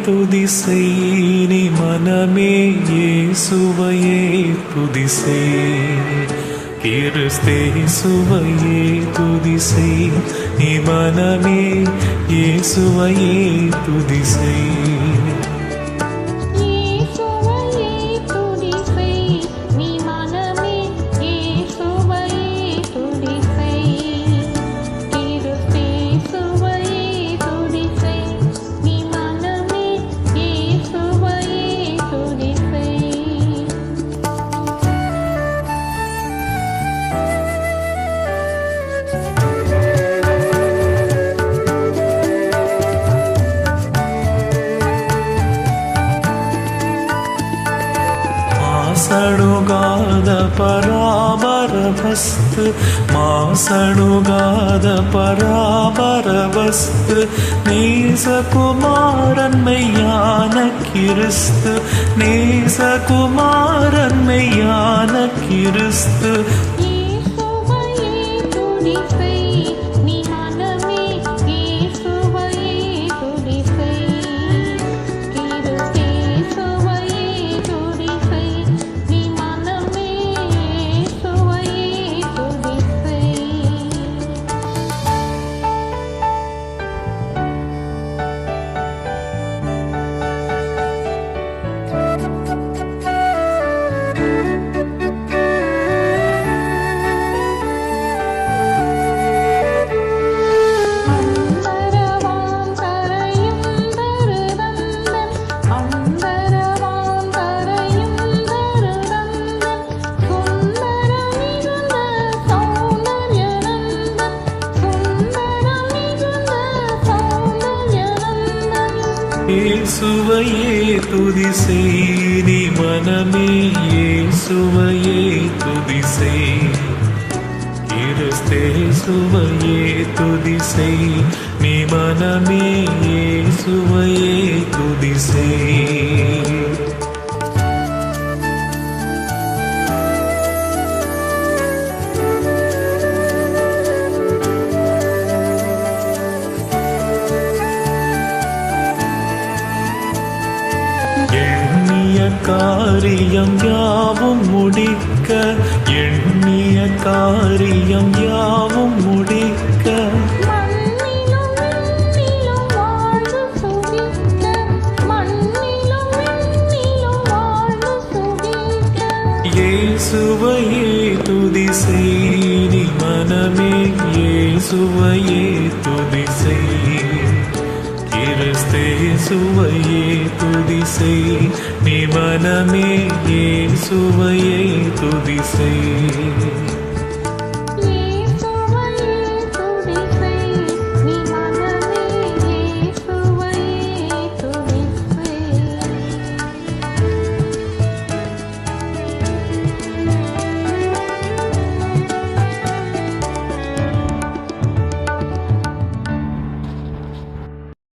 துதி செய் நீ மனமே இயேசுவையே துதி செய் கிறிஸ்தேசுவையே துதி செய் நீ மனமே இயேசுவையே துதி செய் மாசணுகாத பராபரவஸ்து மாசணுகாத பராபரவஸ்து நேசகுமாரன் மெய்யான கிறிஸ்து நேசகுமாரன் மெய்யான கிறிஸ்து இயேசுவையே துதி செய் நீ மனமே இயேசுவையே துதி செய் கிறிஸ்தேசுவையே துதி செய் நீ மனமே இயேசுவையே துதி செய் காரியம் யாவும் முடிக்க எண்ணிய காரியம் யாவும் முடிக்க இயேசுவையே துதி செய் நீ மனமே இயேசுவையே துதி செய் கிறிஸ்தேசுவையே துதி செய் நீ மனமே இயேசுவையே துதி செய்